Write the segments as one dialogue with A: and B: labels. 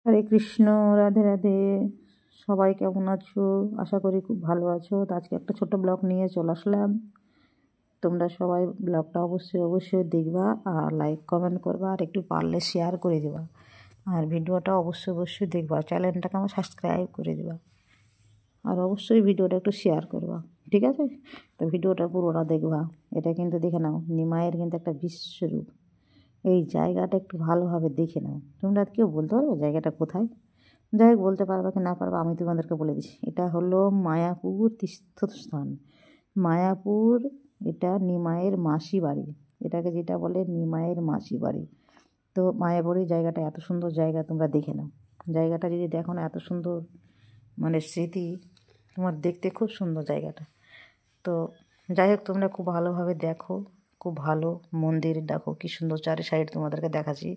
A: হরে কৃষ্ণ, রাধে রাধে। সবাই কেমন আছো? আশা করি খুব ভালো আছো। তো আজকে একটা ছোট ব্লগ নিয়ে চলে আসলাম। তোমরা সবাই ব্লগটা অবশ্যই দেখবা, আর লাইক কমেন্ট করবা, আর একটু পারলে শেয়ার করে দিবা, আর ভিডিওটা অবশ্যই দেখবা। চ্যানেলটাকে আমার সাবস্ক্রাইব করে দিবা, আর অবশ্যই ভিডিওটা একটু শেয়ার করবা, ঠিক আছে? তো ভিডিওটা পুরোটা দেখবা। এটা কিন্তু দেখে নাও, নিমাইয়ের কিন্তু একটা বিশ্বরূপ। এই জায়গাটা একটু ভালোভাবে দেখে নাও। তোমরা কেউ বলতে পারবে জায়গাটা কোথায়? যাই হোক, বলতে পারবা কি না পারবা, আমি তোমাদেরকে বলে দিচ্ছি। এটা হলো মায়াপুর তীর্থস্থান। মায়াপুর, এটা নিমাইয়ের মাসি বাড়ি। এটাকে যেটা বলে নিমাইয়ের মাসি বাড়ি। তো মায়াপুরের জায়গাটা এত সুন্দর জায়গা, তোমরা দেখে নাও। জায়গাটা যদি দেখো না, এত সুন্দর মানে স্মৃতি, তোমার দেখতে খুব সুন্দর জায়গাটা। তো যাই হোক, তোমরা খুব ভালোভাবে দেখো, খুব ভালো মন্দির দেখো, কী সুন্দর চারি সাইড তোমাদেরকে দেখাচ্ছি।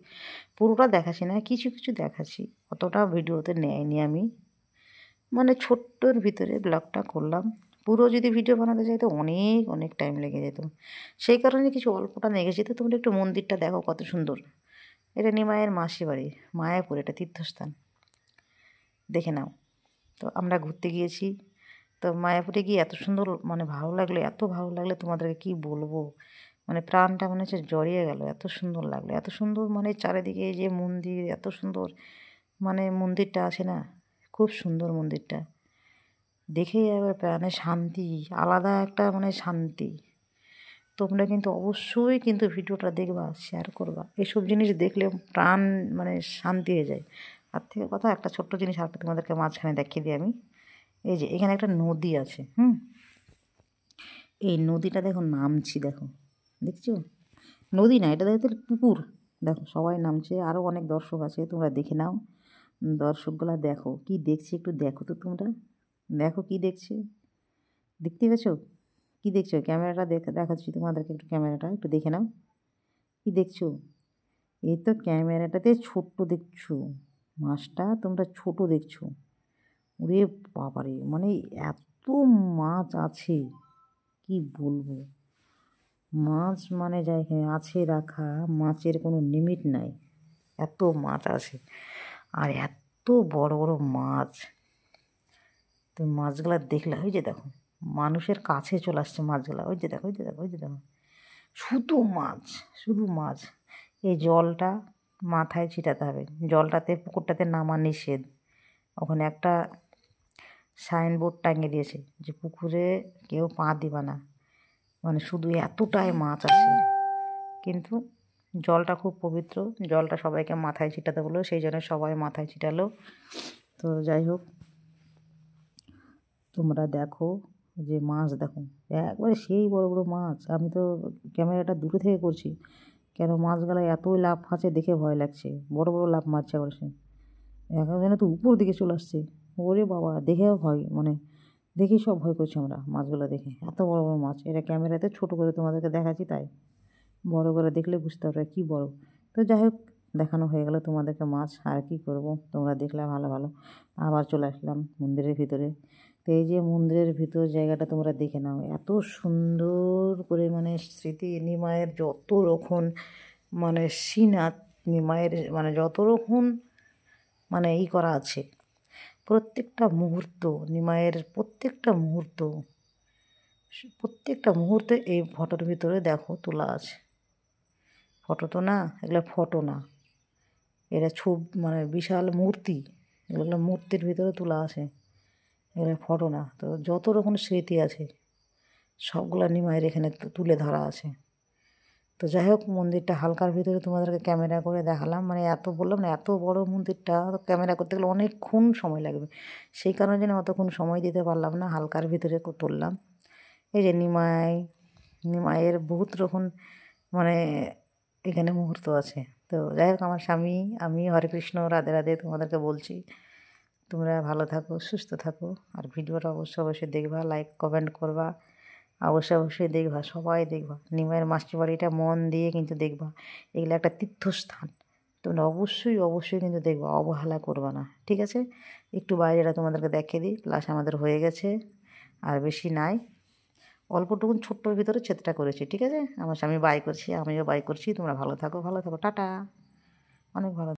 A: পুরোটা দেখাচ্ছি না, কিছু কিছু দেখাচ্ছি, অতটা ভিডিওতে নেয়নি আমি। মানে ছোট্টর ভিতরে ব্লগটা করলাম। পুরো যদি ভিডিও বানাতে চাই তো অনেক টাইম লেগে যেত। সেই কারণে কিছু অল্পটা নিয়ে গেছি। তো তোমরা একটু মন্দিরটা দেখো কত সুন্দর। এটা নিমাইয়ের মাসি বাড়ি, মায়াপুর, এটা তীর্থস্থান, দেখে নাও। তো আমরা ঘুরতে গিয়েছি। তো মায়াপুরে গিয়ে এত সুন্দর মানে ভালো লাগলো, এত ভালো লাগলো তোমাদেরকে কি বলবো। মানে প্রাণটা মনে হচ্ছে জড়িয়ে গেল, এত সুন্দর লাগলো, এত সুন্দর। মানে চারিদিকে যে মন্দির, এত সুন্দর মানে মন্দিরটা আছে না, খুব সুন্দর মন্দিরটা। দেখেই একবার প্রাণে শান্তি, আলাদা একটা মানে শান্তি। তোমরা কিন্তু অবশ্যই কিন্তু ভিডিওটা দেখবা, শেয়ার করবা। এসব জিনিস দেখলে প্রাণ মানে শান্তি হয়ে যায়। তার থেকে কথা, একটা ছোট্ট জিনিস আর তোমাদেরকে মাঝখানে দেখিয়ে দিই আমি। এই যে এখানে একটা নদী আছে, এই নদীটা দেখো নামছি, দেখো, দেখছো? নদী না, এটা দেখো পুকুর। দেখো সবাই নামছে, আরও অনেক দর্শক আছে, তোমরা দেখে নাও। দর্শকগুলা দেখো কি দেখছে, একটু দেখো তো তোমরা। দেখো কি দেখছে, দেখতে পেয়েছো? কি দেখছো? ক্যামেরাটা দেখাচ্ছি তোমাদেরকে, একটু ক্যামেরাটা একটু দেখে নাও। কি দেখছো? এই তো ক্যামেরাটাতে ছোট্ট দেখছো, মাছটা তোমরা ছোট দেখছো। ওরে বাবারে, মানে এত মাছ আছে, কি বলবো। মাছ মানে জায়গায় আছে রাখা, মাছের কোনো লিমিট নাই, এত মাছ আছে, আর এত বড় বড় মাছ। তো মাছগুলা দেখলে, ওই যে দেখো, মানুষের কাছে চলে আসছে মাছগুলা, ওই যে দেখো, ওই যে দেখো, ওই যে দেখো, শুধু মাছ, শুধু মাছ। এই জলটা মাথায় ছিটাতে হবে, জলটাতে পুকুরটাতে নামা নিষেধ। ওখানে একটা সাইনবোর্ড টাঙিয়ে দিয়েছে যে পুকুরে কেউ পা দিবা না। মানে শুধু এতটাই মাছ আছে, কিন্তু জলটা খুব পবিত্র, জলটা সবাইকে মাথায় ছিটাতে বললো, সেই জন্য সবাই মাথায় ছিটালো। তো যাই হোক, তোমরা দেখো যে মাছ দেখো, একবারে সেই বড় বড় মাছ। আমি তো ক্যামেরাটা দূরে থেকে করছি, কেন মাছগুলো এতই লাফ আছে, দেখে ভয় লাগছে, বড় বড় লাফ মারছে আবার সে। এখন যেন তো উপর দিকে চলে আসছে। ওরে বাবা, দেখেও ভয়, মানে দেখেই সব ভয় করছি আমরা মাছগুলো দেখে, এত বড় বড় মাছ। এটা ক্যামেরাতে ছোট করে তোমাদেরকে দেখাচ্ছি, তাই বড় করে দেখলে বুঝতে পারবে কী বড়। তো যাই হোক, দেখানো হয়ে গেল তোমাদেরকে মাছ, আর কি করব, তোমরা দেখলে ভালো ভালো। আবার চলে আসলাম মন্দিরের ভিতরে। তো এই যে মন্দিরের ভিতর জায়গাটা তোমরা দেখে নাও, এত সুন্দর করে মানে স্মৃতি, নিমাইয়ের যত রকম মানে সিনাত, নিমাইয়ের মানে যত রকম মানে করা আছে, প্রত্যেকটা মুহূর্ত, নিমাইয়ের প্রত্যেকটা মুহূর্তে এই ফটোর ভিতরে দেখো তোলা আছে। ফটো তো না, এগুলো ফটো না, এরা মানে বিশাল মূর্তি, এগুলো মূর্তির ভিতরে তোলা আছে, এগুলো ফটো না। তো যত রকম স্মৃতি আছে সবগুলো নিমাইয়ের এখানে তুলে ধরা আছে। তো যাই হোক, মন্দিরটা হালকার ভিতরে তোমাদেরকে ক্যামেরা করে দেখালাম। মানে এত বললাম না, এত বড় মন্দিরটা, ক্যামেরা করতে গেলে অনেকক্ষণ সময় লাগবে, সেই কারণে যেন অতক্ষণ সময় দিতে পারলাম না, হালকার ভিতরে তুললাম। এই যে নিমাইয়ের বহুত রকম মানে এখানে মুহূর্ত আছে। তো যাই হোক, আমার স্বামী, আমি হরে কৃষ্ণ, রাধে রাধে তোমাদেরকে বলছি। তোমরা ভালো থাকো, সুস্থ থাকো, আর ভিডিওটা অবশ্যই দেখবা, লাইক কমেন্ট করবা, অবশ্যই দেখবা, সবাই দেখবা। নিমাইয়ের মাসির বাড়িটা মন দিয়ে কিন্তু দেখবা, এগুলো একটা তীর্থস্থান। তোমরা অবশ্যই কিন্তু দেখবা, অবহেলা করবা না, ঠিক আছে? একটু বাইরেটা তোমাদেরকে দেখিয়ে দিই, প্লাস আমাদের হয়ে গেছে, আর বেশি নাই, অল্পটুকুন ছোট্টর ভিতরে ছেদটা করেছি, ঠিক আছে? আমার স্বামী বাই করছি, আমিও বাই করছি। তোমরা ভালো থাকো, টাটা, অনেক ভালো।